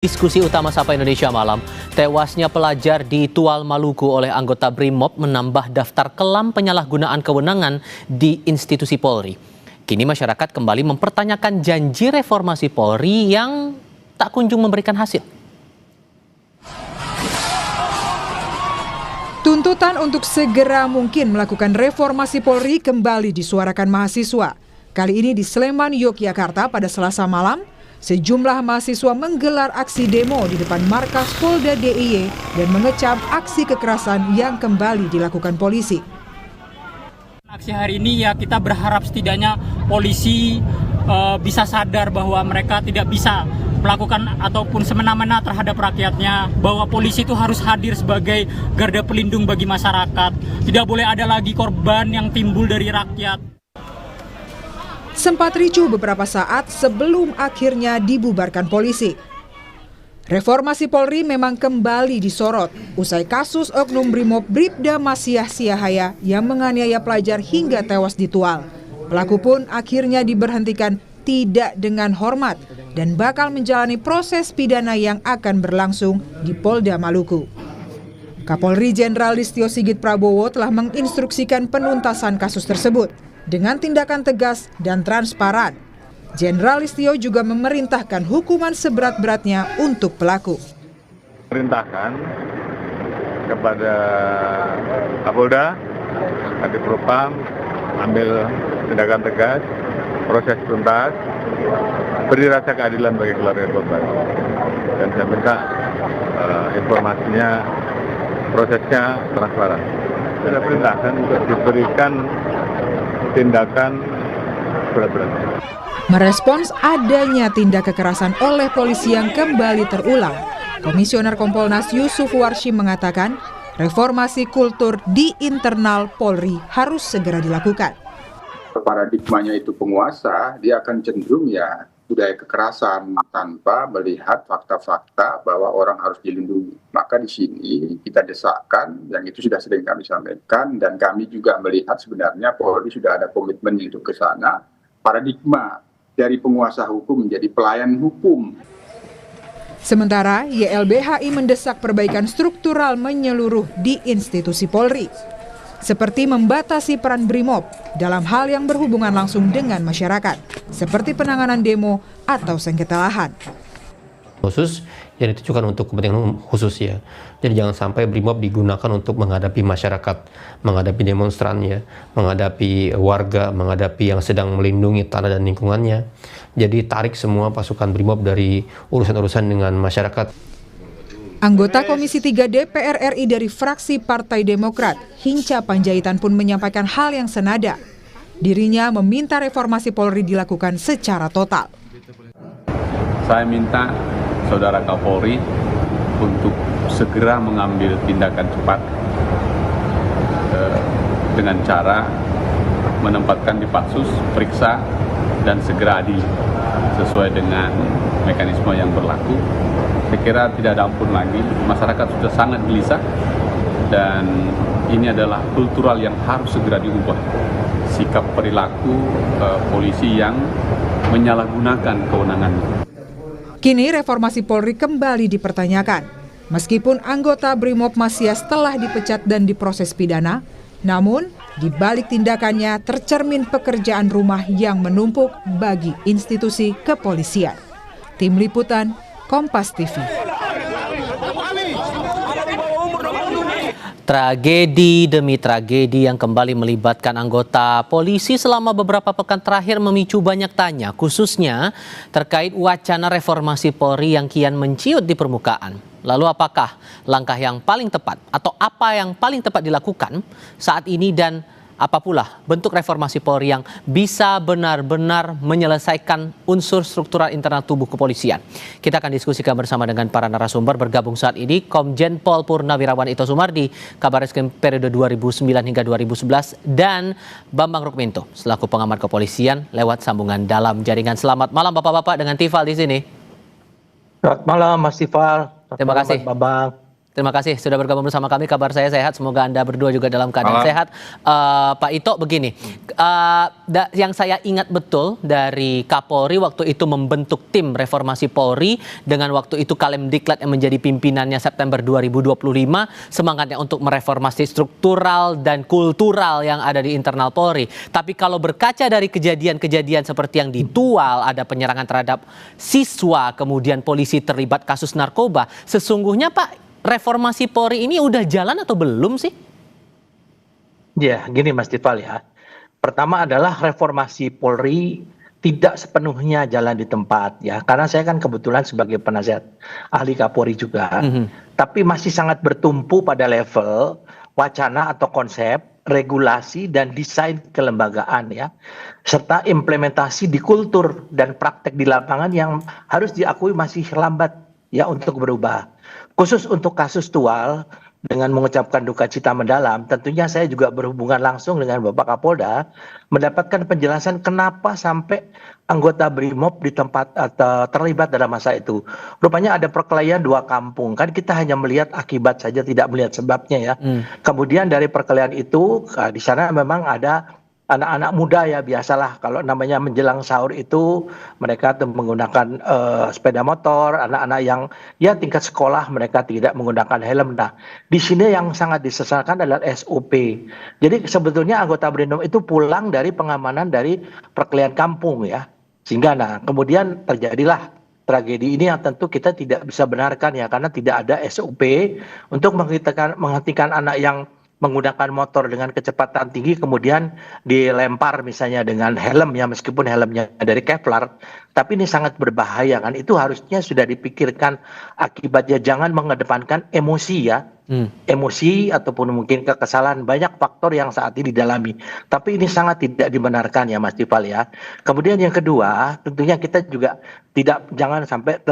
Diskusi utama Sapa Indonesia Malam, tewasnya pelajar di Tual Maluku oleh anggota BRIMOB menambah daftar kelam penyalahgunaan kewenangan di institusi Polri. Kini masyarakat kembali mempertanyakan janji reformasi Polri yang tak kunjung memberikan hasil. Tuntutan untuk segera mungkin melakukan reformasi Polri kembali disuarakan mahasiswa. Kali ini di Sleman, Yogyakarta pada Selasa malam, sejumlah mahasiswa menggelar aksi demo di depan markas Polda DIY dan mengecam aksi kekerasan yang kembali dilakukan polisi. Aksi hari ini ya kita berharap setidaknya polisi bisa sadar bahwa mereka tidak bisa melakukan ataupun semena-mena terhadap rakyatnya, bahwa polisi itu harus hadir sebagai garda pelindung bagi masyarakat. Tidak boleh ada lagi korban yang timbul dari rakyat. Sempat ricuh beberapa saat sebelum akhirnya dibubarkan polisi. Reformasi Polri memang kembali disorot usai kasus oknum BRIMOB Bribda Masyah Siahaya yang menganiaya pelajar hingga tewas di Tual. Pelaku pun akhirnya diberhentikan tidak dengan hormat dan bakal menjalani proses pidana yang akan berlangsung di Polda Maluku. Kapolri Jenderal Listio Sigit Prabowo telah menginstruksikan penuntasan kasus tersebut dengan tindakan tegas dan transparan. Jenderal Listio juga memerintahkan hukuman seberat-beratnya untuk pelaku. Perintahkan kepada Kapolda, Kadipropam, ambil tindakan tegas, proses tuntas, beri rasa keadilan bagi keluarga korban. Dan saya minta informasinya, prosesnya transparan. Saya perintahkan untuk diberikan tindakan berat-berat. Merespons adanya tindak kekerasan oleh polisi yang kembali terulang, Komisioner Kompolnas Yusuf Warshim mengatakan reformasi kultur di internal Polri harus segera dilakukan. Paradigmanya itu penguasa, dia akan cenderung ya budaya kekerasan tanpa melihat fakta-fakta bahwa orang harus dilindungi. Maka di sini kita desakkan, yang itu sudah sering kami sampaikan, dan kami juga melihat sebenarnya Polri sudah ada komitmen untuk ke sana. Paradigma dari penguasa hukum menjadi pelayan hukum. Sementara YLBHI mendesak perbaikan struktural menyeluruh di institusi Polri, seperti membatasi peran BRIMOB dalam hal yang berhubungan langsung dengan masyarakat, seperti penanganan demo atau sengketa lahan. Khusus yang ditujukan untuk kepentingan khusus ya. Jadi jangan sampai BRIMOB digunakan untuk menghadapi masyarakat, menghadapi demonstran ya, menghadapi warga, menghadapi yang sedang melindungi tanah dan lingkungannya. Jadi tarik semua pasukan BRIMOB dari urusan-urusan dengan masyarakat. Anggota Komisi 3 DPR RI dari fraksi Partai Demokrat, Hinca Panjaitan pun menyampaikan hal yang senada. Dirinya meminta reformasi Polri dilakukan secara total. Saya minta Saudara Kapolri untuk segera mengambil tindakan cepat dengan cara menempatkan di Patsus, periksa, dan segera adil sesuai dengan mekanisme yang berlaku. Saya kira tidak ada ampun lagi, masyarakat sudah sangat gelisah dan ini adalah kultural yang harus segera diubah. Sikap perilaku polisi yang menyalahgunakan kewenangannya. Kini reformasi Polri kembali dipertanyakan. Meskipun anggota BRIMOB Masyah telah dipecat dan diproses pidana, namun di balik tindakannya tercermin pekerjaan rumah yang menumpuk bagi institusi kepolisian. Tim Liputan, Kompas TV. Tragedi demi tragedi yang kembali melibatkan anggota polisi selama beberapa pekan terakhir memicu banyak tanya, khususnya terkait wacana reformasi Polri yang kian menciut di permukaan. Lalu apakah langkah yang paling tepat atau apa yang paling tepat dilakukan saat ini dan apa pula bentuk reformasi Polri yang bisa benar-benar menyelesaikan unsur struktural internal tubuh kepolisian? Kita akan diskusikan bersama dengan para narasumber. Bergabung saat ini Komjen Pol Purnawirawan Ito Sumardi, Kabarreskrim periode 2009 hingga 2011, dan Bambang Rukminto selaku pengamat kepolisian lewat sambungan dalam jaringan. Selamat malam Bapak-bapak, dengan Tifal di sini. Selamat malam Mas Tifal. Terima kasih. Bambang. Terima kasih sudah bergabung bersama kami. Kabar saya sehat, semoga Anda berdua juga dalam keadaan sehat. Pak Ito, begini, yang saya ingat betul dari Kapolri waktu itu membentuk tim reformasi Polri dengan waktu itu Kalemdiklat yang menjadi pimpinannya September 2025, semangatnya untuk mereformasi struktural dan kultural yang ada di internal Polri. Tapi kalau berkaca dari kejadian-kejadian seperti yang ditual, ada penyerangan terhadap siswa, kemudian polisi terlibat kasus narkoba, sesungguhnya Pak, reformasi Polri ini udah jalan atau belum sih? Ya, gini Mas Tifal ya. Pertama adalah reformasi Polri tidak sepenuhnya jalan di tempat ya. Karena saya kan kebetulan sebagai penasihat ahli Kapolri juga. Tapi masih sangat bertumpu pada level wacana atau konsep, regulasi dan desain kelembagaan ya. Serta implementasi di kultur dan praktek di lapangan yang harus diakui masih lambat ya untuk berubah. Khusus untuk kasus Tual, dengan mengucapkan duka cita mendalam, tentunya saya juga berhubungan langsung dengan Bapak Kapolda, mendapatkan penjelasan kenapa sampai anggota BRIMOB di tempat atau terlibat dalam masa itu. Rupanya ada perkelahian dua kampung, kan kita hanya melihat akibat saja, tidak melihat sebabnya ya. Kemudian dari perkelahian itu, di sana memang ada anak-anak muda ya, biasalah kalau namanya menjelang sahur itu mereka menggunakan sepeda motor, anak-anak yang ya tingkat sekolah mereka tidak menggunakan helm. Nah, di sini yang sangat disesalkan adalah SOP. Jadi sebetulnya anggota BRIMOB itu pulang dari pengamanan dari perkelahian kampung ya. Sehingga nah kemudian terjadilah tragedi ini yang tentu kita tidak bisa benarkan ya, karena tidak ada SOP untuk menghentikan anak yang menggunakan motor dengan kecepatan tinggi kemudian dilempar misalnya dengan helm ya, meskipun helmnya dari Kevlar, tapi ini sangat berbahaya kan. Itu harusnya sudah dipikirkan akibatnya, jangan mengedepankan emosi ya. Emosi ataupun mungkin kekesalan, banyak faktor yang saat ini didalami. Tapi ini sangat tidak dibenarkan ya Mas Tifal ya. Kemudian yang kedua, tentunya kita juga jangan sampai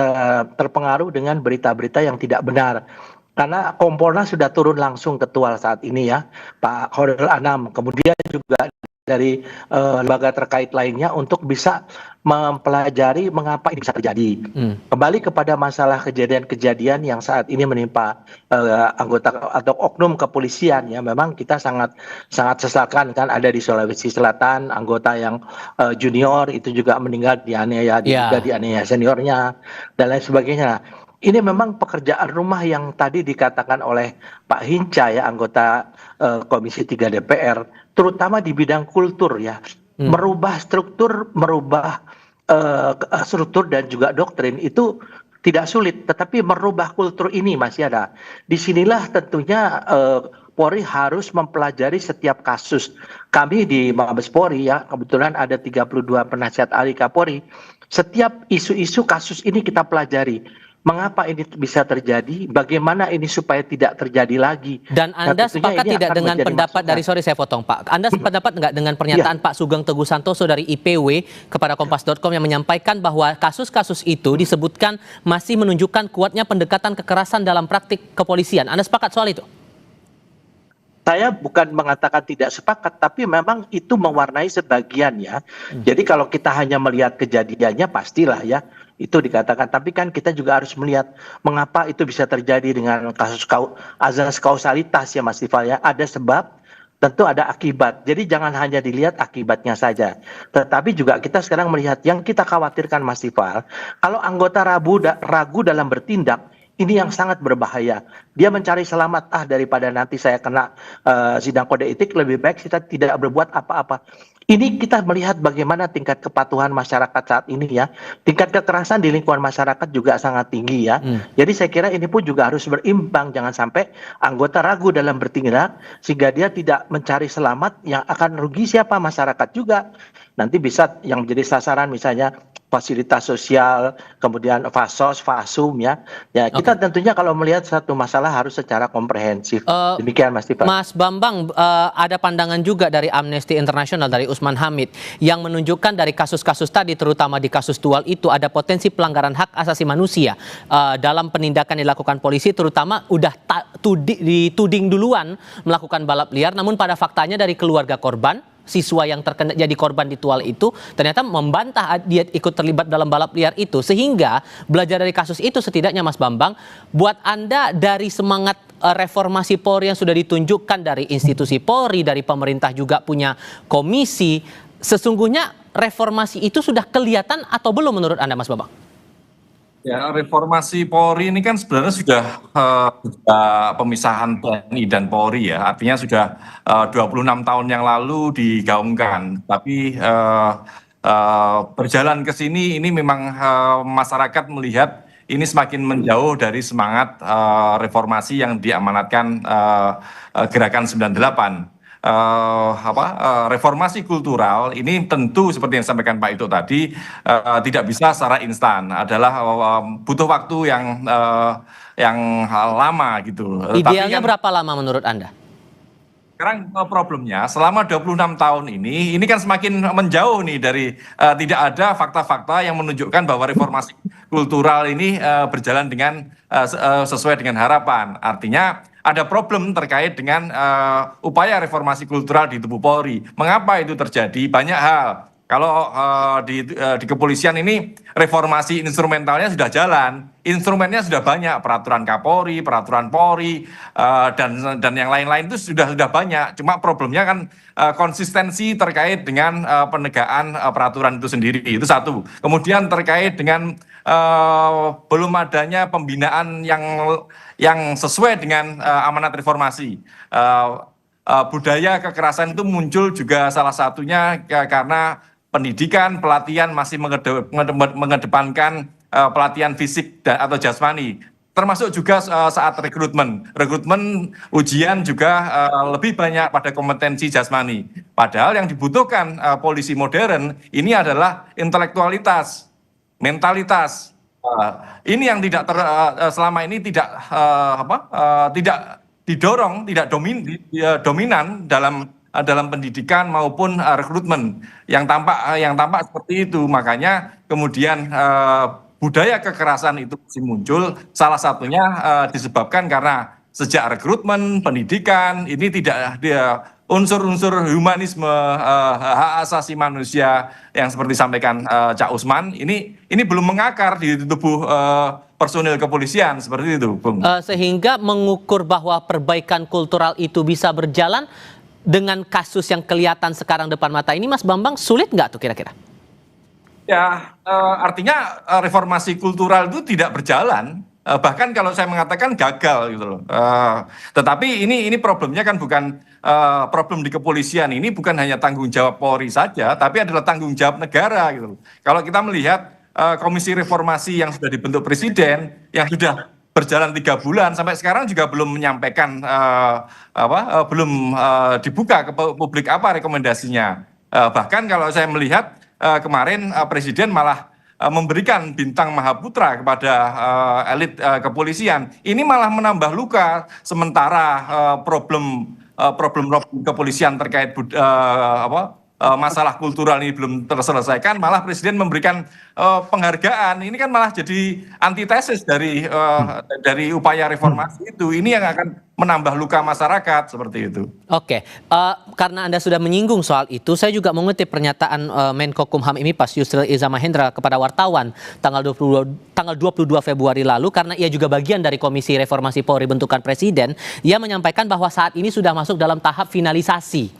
terpengaruh dengan berita-berita yang tidak benar. Karena Kompolnas sudah turun langsung ke Tual saat ini ya, Pak Khairul Anam. Kemudian juga dari lembaga terkait lainnya untuk bisa mempelajari mengapa ini bisa terjadi. Kembali kepada masalah kejadian-kejadian yang saat ini menimpa anggota atau oknum kepolisian ya, memang kita sangat sesalkan kan. Ada di Sulawesi Selatan anggota yang junior itu juga meninggal dianiaya, juga dianiaya seniornya dan lain sebagainya. Ini memang pekerjaan rumah yang tadi dikatakan oleh Pak Hinca ya, anggota Komisi 3 DPR, terutama di bidang kultur ya. Merubah struktur dan juga doktrin itu tidak sulit, tetapi merubah kultur ini masih ada. Disinilah tentunya Polri harus mempelajari setiap kasus. Kami di Mabes Polri ya, kebetulan ada 32 penasihat ahli Kapolri. Setiap isu-isu kasus ini kita pelajari. Mengapa ini bisa terjadi? Bagaimana ini supaya tidak terjadi lagi? Dan Anda sepakat tidak dengan pendapat dari, sorry saya potong Pak, Anda sependapat nggak dengan pernyataan Pak Sugeng Teguh Santoso dari IPW kepada Kompas.com yang menyampaikan bahwa kasus-kasus itu disebutkan masih menunjukkan kuatnya pendekatan kekerasan dalam praktik kepolisian? Anda sepakat soal itu? Saya bukan mengatakan tidak sepakat, tapi memang itu mewarnai sebagian ya. Jadi kalau kita hanya melihat kejadiannya pastilah ya itu dikatakan. Tapi kan kita juga harus melihat mengapa itu bisa terjadi dengan kasus azas kausalitas ya Mas Tifal ya. Ada sebab, tentu ada akibat. Jadi jangan hanya dilihat akibatnya saja. Tetapi juga kita sekarang melihat yang kita khawatirkan Mas Tifal, kalau anggota ragu dalam bertindak, ini yang sangat berbahaya. Dia mencari selamat, daripada nanti saya kena sidang kode etik, lebih baik kita tidak berbuat apa-apa. Ini kita melihat bagaimana tingkat kepatuhan masyarakat saat ini ya. Tingkat kekerasan di lingkungan masyarakat juga sangat tinggi ya. Jadi saya kira ini pun juga harus berimbang. Jangan sampai anggota ragu dalam bertindak sehingga dia tidak mencari selamat, yang akan rugi siapa? Masyarakat juga. Nanti bisa yang menjadi sasaran misalnya fasilitas sosial, kemudian fasos, fasum ya. Ya kita tentunya kalau melihat satu masalah harus secara komprehensif. Demikian Mas Tifal. Mas Bambang, ada pandangan juga dari Amnesty International, dari Usman Hamid, yang menunjukkan dari kasus-kasus tadi, terutama di kasus Tual itu, ada potensi pelanggaran hak asasi manusia dalam penindakan dilakukan polisi, terutama udah dituding duluan melakukan balap liar, namun pada faktanya dari keluarga korban siswa yang terkena jadi korban ritual itu ternyata membantah dia ikut terlibat dalam balap liar itu, sehingga belajar dari kasus itu setidaknya Mas Bambang, buat Anda dari semangat reformasi Polri yang sudah ditunjukkan dari institusi Polri, dari pemerintah juga punya komisi, sesungguhnya reformasi itu sudah kelihatan atau belum menurut Anda, Mas Bambang? Ya, reformasi Polri ini kan sebenarnya sudah pemisahan TNI dan Polri ya, artinya sudah 26 tahun yang lalu digaungkan, tapi berjalan ke sini ini memang masyarakat melihat ini semakin menjauh dari semangat reformasi yang diamanatkan Gerakan 98. Reformasi kultural ini tentu seperti yang disampaikan Pak Ito tadi tidak bisa secara instan, adalah butuh waktu yang lama gitu. Idealnya berapa lama menurut Anda? Sekarang problemnya selama 26 tahun ini kan semakin menjauh nih dari tidak ada fakta-fakta yang menunjukkan bahwa reformasi kultural ini berjalan dengan sesuai dengan harapan. Artinya ada problem terkait dengan upaya reformasi kultural di tubuh Polri. Mengapa itu terjadi? Banyak hal. Kalau di kepolisian ini reformasi instrumentalnya sudah jalan, instrumennya sudah banyak, peraturan Kapolri, peraturan Polri, dan yang lain-lain itu sudah banyak. Cuma problemnya kan konsistensi terkait dengan penegakan peraturan itu sendiri, itu satu. Kemudian terkait dengan belum adanya pembinaan yang sesuai dengan amanat reformasi. Budaya kekerasan itu muncul juga salah satunya karena pendidikan, pelatihan masih mengedepankan pelatihan fisik atau jasmani, termasuk juga saat rekrutmen ujian juga lebih banyak pada kompetensi jasmani. Padahal yang dibutuhkan polisi modern ini adalah intelektualitas, mentalitas. Ini yang tidak selama ini tidak didorong, tidak dominan dalam pendidikan maupun rekrutmen yang tampak seperti itu. Makanya kemudian budaya kekerasan itu masih muncul, salah satunya disebabkan karena sejak rekrutmen, pendidikan ini tidak unsur-unsur humanisme, hak asasi manusia yang seperti disampaikan Cak Usman ini belum mengakar di tubuh personil kepolisian seperti itu, Bung. Sehingga mengukur bahwa perbaikan kultural itu bisa berjalan dengan kasus yang kelihatan sekarang depan mata ini, Mas Bambang, sulit nggak tuh kira-kira? Ya, artinya reformasi kultural itu tidak berjalan. Bahkan kalau saya mengatakan gagal gitu loh. Tetapi ini problemnya kan bukan problem di kepolisian, ini bukan hanya tanggung jawab Polri saja, tapi adalah tanggung jawab negara gitu loh. Kalau kita melihat komisi reformasi yang sudah dibentuk Presiden, yang sudah berjalan 3 bulan sampai sekarang juga belum menyampaikan belum dibuka ke publik apa rekomendasinya. Bahkan kalau saya melihat kemarin Presiden malah memberikan bintang Mahaputra kepada elit kepolisian. Ini malah menambah luka, sementara problem kepolisian terkait masalah kultural ini belum terselesaikan, malah Presiden memberikan penghargaan. Ini kan malah jadi antitesis dari upaya reformasi itu. Ini yang akan menambah luka masyarakat seperti itu. Oke, karena Anda sudah menyinggung soal itu, saya juga mengutip pernyataan Menko Kumham Pas Yusril Iza Mahendra kepada wartawan tanggal 22 Februari lalu, karena ia juga bagian dari Komisi Reformasi Polri bentukan Presiden. Ia menyampaikan bahwa saat ini sudah masuk dalam tahap finalisasi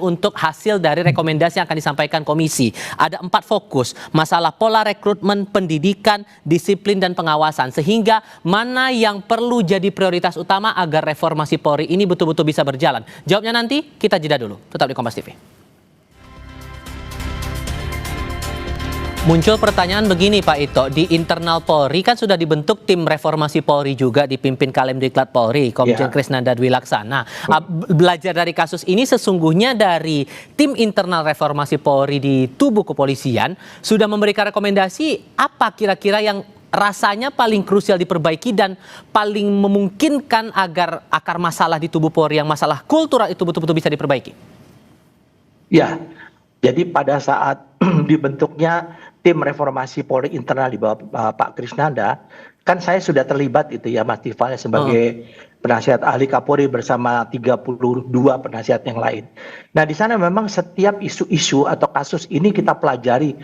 untuk hasil dari rekomendasi yang akan disampaikan komisi. Ada 4 fokus, masalah pola rekrutmen, pendidikan, disiplin, dan pengawasan. Sehingga mana yang perlu jadi prioritas utama agar reformasi Polri ini betul-betul bisa berjalan? Jawabnya nanti, kita jeda dulu. Tetap di Kompas TV. Muncul pertanyaan begini Pak Ito, di internal Polri kan sudah dibentuk tim reformasi Polri juga dipimpin Kalemdiklat Polri, Komjen Krisnanda Dwi Laksana. Belajar dari kasus ini, sesungguhnya dari tim internal reformasi Polri di tubuh kepolisian sudah memberikan rekomendasi apa kira-kira yang rasanya paling krusial diperbaiki dan paling memungkinkan agar akar masalah di tubuh Polri yang masalah kultural itu betul-betul bisa diperbaiki? Ya, jadi pada saat dibentuknya tim reformasi Polri internal di bawah Pak Krisnanda, kan saya sudah terlibat itu ya Mas Tifal sebagai penasihat ahli Kapolri bersama 32 penasihat yang lain. Nah, di sana memang setiap isu-isu atau kasus ini kita pelajari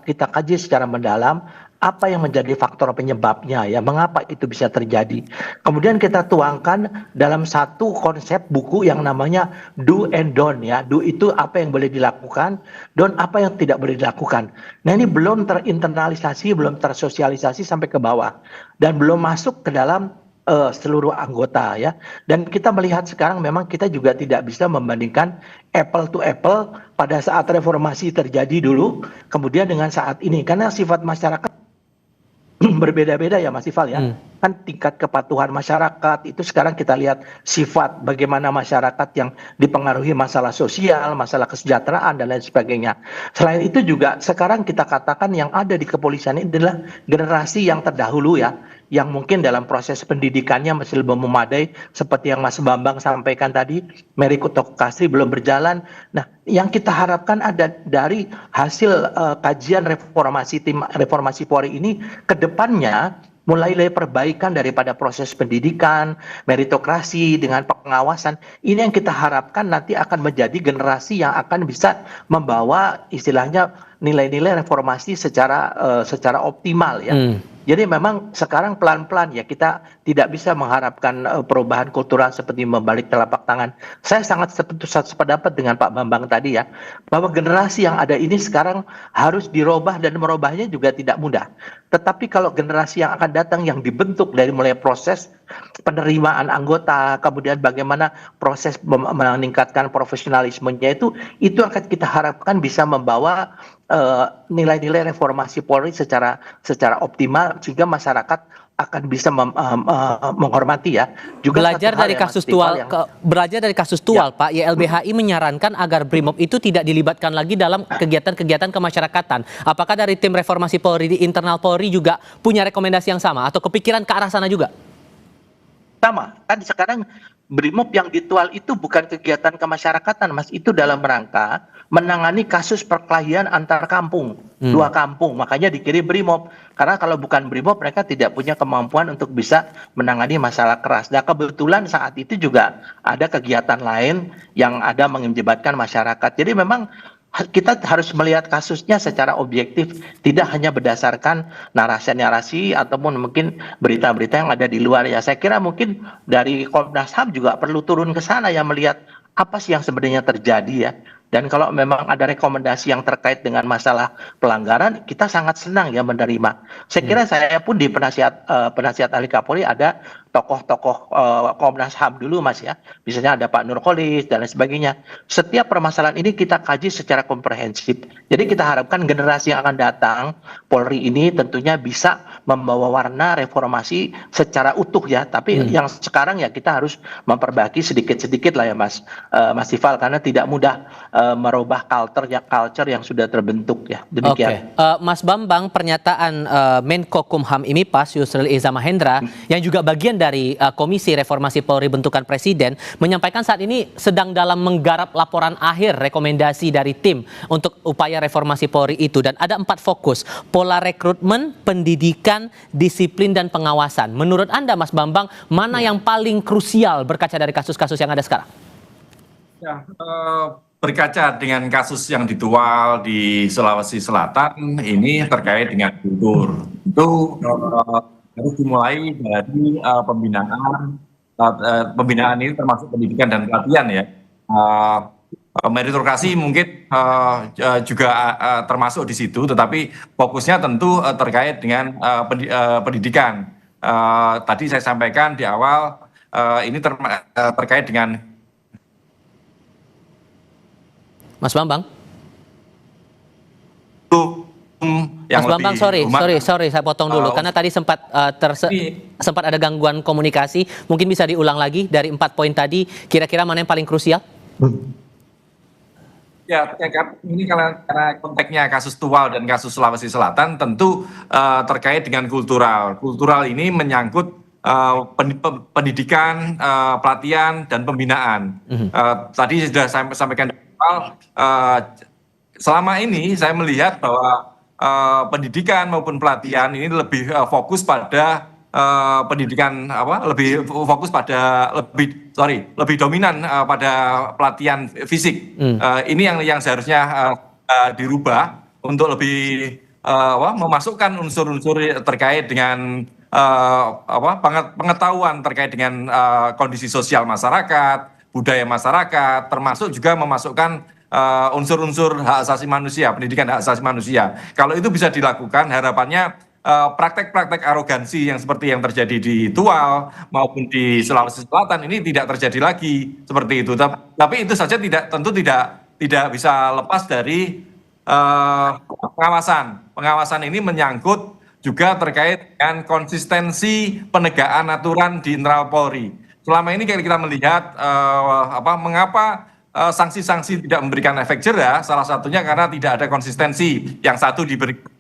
kita kaji secara mendalam apa yang menjadi faktor penyebabnya ya, mengapa itu bisa terjadi. Kemudian kita tuangkan dalam satu konsep buku yang namanya do and don't ya. Do itu apa yang boleh dilakukan, don't apa yang tidak boleh dilakukan. Nah, ini belum terinternalisasi, belum tersosialisasi sampai ke bawah dan belum masuk ke dalam seluruh anggota ya. Dan kita melihat sekarang memang kita juga tidak bisa membandingkan apple to apple pada saat reformasi terjadi dulu kemudian dengan saat ini, karena sifat masyarakat berbeda-beda ya Mas Ifal ya. Kan tingkat kepatuhan masyarakat itu sekarang kita lihat sifat bagaimana masyarakat yang dipengaruhi masalah sosial, masalah kesejahteraan dan lain sebagainya. Selain itu juga sekarang kita katakan yang ada di kepolisian ini adalah generasi yang terdahulu ya, yang mungkin dalam proses pendidikannya masih belum memadai seperti yang Mas Bambang sampaikan tadi, meritokrasi belum berjalan. Nah, yang kita harapkan ada dari hasil kajian tim reformasi Polri ini ke depannya mulai dari perbaikan daripada proses pendidikan, meritokrasi dengan pengawasan. Ini yang kita harapkan nanti akan menjadi generasi yang akan bisa membawa istilahnya nilai-nilai reformasi secara optimal ya. Jadi memang sekarang pelan-pelan ya kita tidak bisa mengharapkan perubahan kultural seperti membalik telapak tangan. Saya sangat sependapat dengan Pak Bambang tadi ya, bahwa generasi yang ada ini sekarang harus dirubah dan merubahnya juga tidak mudah. Tetapi kalau generasi yang akan datang yang dibentuk dari mulai proses penerimaan anggota, kemudian bagaimana proses meningkatkan profesionalismenya itu akan kita harapkan bisa membawa nilai-nilai reformasi Polri secara optimal sehingga masyarakat akan bisa menghormati ya. Juga belajar dari kasus Tual, belajar dari kasus Tual, Pak, YLBHI menyarankan agar Brimob itu tidak dilibatkan lagi dalam kegiatan-kegiatan kemasyarakatan. Apakah dari tim reformasi Polri di internal Polri juga punya rekomendasi yang sama atau kepikiran ke arah sana juga? Sama, kan sekarang Brimob yang di Tual itu bukan kegiatan kemasyarakatan, Mas, itu dalam rangka menangani kasus perkelahian antar kampung, dua kampung, makanya dikirim Brimob. Karena kalau bukan Brimob mereka tidak punya kemampuan untuk bisa menangani masalah keras. Nah, kebetulan saat itu juga ada kegiatan lain yang ada mengibatkan masyarakat. Jadi memang kita harus melihat kasusnya secara objektif, tidak hanya berdasarkan narasi-narasi ataupun mungkin berita-berita yang ada di luar ya. Saya kira mungkin dari Komnas HAM juga perlu turun ke sana ya, melihat apa sih yang sebenarnya terjadi ya. Dan kalau memang ada rekomendasi yang terkait dengan masalah pelanggaran, kita sangat senang ya menerima. Saya kira saya pun di penasihat ahli Kapolri ada tokoh-tokoh Komnas HAM dulu Mas ya. Misalnya ada Pak Nurholis dan lain sebagainya. Setiap permasalahan ini kita kaji secara komprehensif. Jadi kita harapkan generasi yang akan datang, Polri ini tentunya bisa membawa warna reformasi secara utuh ya. Tapi yang sekarang ya kita harus memperbaiki sedikit-sedikit lah ya Mas Ifal, karena tidak mudah merubah culture yang sudah terbentuk ya. Demikian. Mas Bambang, pernyataan Menko Kumham ini Pak Yusril Iza Mahendra yang juga bagian dari Komisi Reformasi Polri bentukan Presiden menyampaikan saat ini sedang dalam menggarap laporan akhir rekomendasi dari tim untuk upaya reformasi Polri itu, dan ada 4 fokus: pola rekrutmen, pendidikan, disiplin dan pengawasan. Menurut Anda Mas Bambang, mana yang paling krusial berkaca dari kasus-kasus yang ada sekarang? Ya, berkaca dengan kasus yang ditual di Sulawesi Selatan ini terkait dengan kultur, itu harus dimulai dari pembinaan ini termasuk pendidikan dan pelatihan ya. Meritokrasi mungkin juga termasuk di situ, tetapi fokusnya tentu terkait dengan pendidikan. Tadi saya sampaikan di awal ini terkait dengan Mas Bambang. Yang Mas Bambang, sorry, saya potong dulu karena tadi sempat ada gangguan komunikasi. Mungkin bisa diulang lagi dari 4 poin tadi. Kira-kira mana yang paling krusial? Ya, ini karena konteksnya kasus Tual dan kasus Sulawesi Selatan tentu terkait dengan kultural. Kultural ini menyangkut pendidikan, pelatihan dan pembinaan. Tadi sudah saya sampaikan di awal, selama ini saya melihat bahwa pendidikan maupun pelatihan ini lebih fokus pada pendidikan lebih fokus pada lebih dominan pada pelatihan fisik. Ini yang seharusnya dirubah untuk lebih memasukkan unsur-unsur terkait dengan pengetahuan terkait dengan kondisi sosial masyarakat, budaya masyarakat, termasuk juga memasukkan unsur-unsur hak asasi manusia, pendidikan hak asasi manusia. Kalau itu bisa dilakukan, harapannya praktek-praktek arogansi yang seperti yang terjadi di Tual maupun di Sulawesi Selatan ini tidak terjadi lagi seperti itu. Tapi itu saja tentu tidak bisa lepas dari pengawasan. Pengawasan ini menyangkut juga terkait dengan konsistensi penegakan aturan di internal Polri. Selama ini kita melihat mengapa sanksi-sanksi tidak memberikan efek jera, salah satunya karena tidak ada konsistensi. Yang satu diberi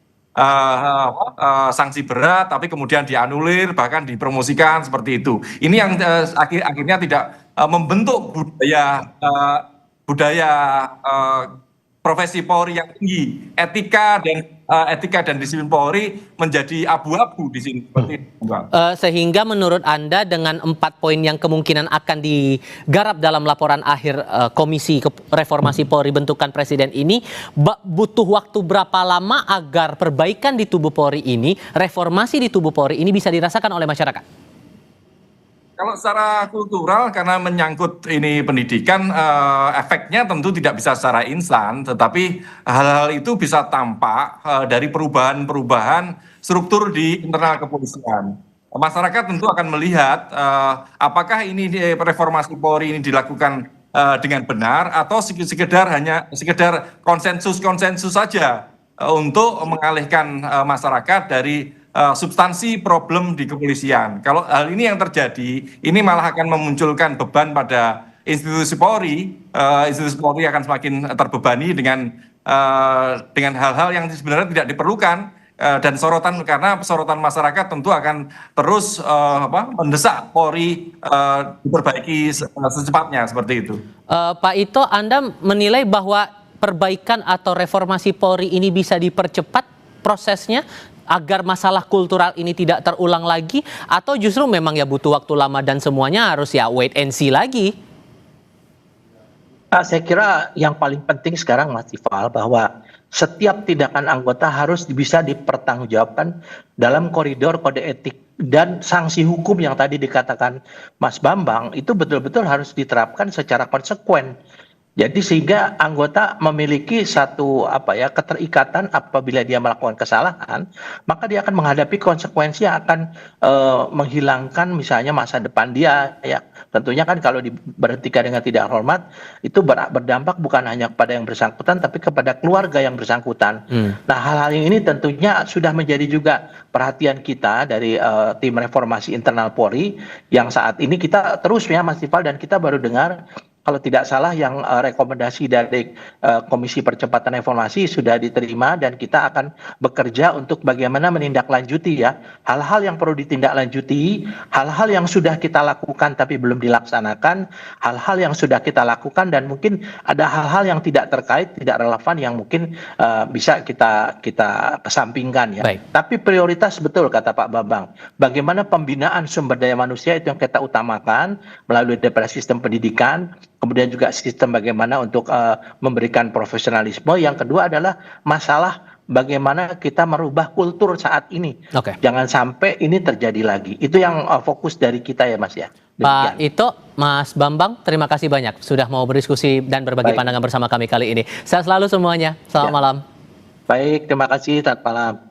sanksi berat, tapi kemudian dianulir, bahkan dipromosikan seperti itu. Ini yang akhirnya tidak membentuk budaya profesi Polri yang tinggi, etika dan disiplin Polri menjadi abu-abu di sini. Sehingga menurut Anda dengan 4 poin yang kemungkinan akan digarap dalam laporan akhir Komisi Reformasi Polri bentukan Presiden ini, butuh waktu berapa lama agar perbaikan di tubuh Polri ini, reformasi di tubuh Polri ini bisa dirasakan oleh masyarakat? Kalau secara kultural, karena menyangkut ini pendidikan, efeknya tentu tidak bisa secara instan, tetapi hal-hal itu bisa tampak dari perubahan-perubahan struktur di internal kepolisian. Masyarakat tentu akan melihat apakah ini reformasi Polri ini dilakukan dengan benar atau sekedar konsensus saja untuk mengalihkan masyarakat dari substansi problem di kepolisian. Kalau hal ini yang terjadi, ini malah akan memunculkan beban pada institusi Polri. Institusi Polri akan semakin terbebani dengan hal-hal yang sebenarnya tidak diperlukan, dan karena sorotan masyarakat tentu akan terus mendesak Polri diperbaiki secepatnya seperti itu. Pak Ito, Anda menilai bahwa perbaikan atau reformasi Polri ini bisa dipercepat prosesnya agar masalah kultural ini tidak terulang lagi, atau justru memang ya butuh waktu lama dan semuanya harus ya wait and see lagi? Saya kira yang paling penting sekarang Mas Tifal, bahwa setiap tindakan anggota harus bisa dipertanggungjawabkan dalam koridor kode etik, dan sanksi hukum yang tadi dikatakan Mas Bambang itu betul-betul harus diterapkan secara konsekuen. Jadi sehingga anggota memiliki satu keterikatan apabila dia melakukan kesalahan, maka dia akan menghadapi konsekuensi yang akan menghilangkan misalnya masa depan dia, ya. Tentunya kan kalau diberhentikan dengan tidak hormat itu berdampak bukan hanya kepada yang bersangkutan tapi kepada keluarga yang bersangkutan. Nah, hal-hal ini tentunya sudah menjadi juga perhatian kita dari tim reformasi internal Polri yang saat ini kita terus ya Mas Tifal, dan kita baru dengar kalau tidak salah yang rekomendasi dari Komisi Percepatan Reformasi sudah diterima, dan kita akan bekerja untuk bagaimana menindaklanjuti ya hal-hal yang perlu ditindaklanjuti, hal-hal yang sudah kita lakukan tapi belum dilaksanakan, hal-hal yang sudah kita lakukan dan mungkin ada hal-hal yang tidak terkait, tidak relevan yang mungkin bisa kita kesampingkan ya. Baik. Tapi prioritas betul kata Pak Bambang, bagaimana pembinaan sumber daya manusia itu yang kita utamakan melalui daripada sistem pendidikan. Kemudian juga sistem bagaimana untuk memberikan profesionalisme. Yang kedua adalah masalah bagaimana kita merubah kultur saat ini. Oke. Jangan sampai ini terjadi lagi. Itu yang fokus dari kita ya Mas ya. Pak Ito, Mas Bambang, terima kasih banyak sudah mau berdiskusi dan berbagi pandangan bersama kami kali ini. Sehat selalu semuanya. Selamat malam. Baik, terima kasih. Selamat malam.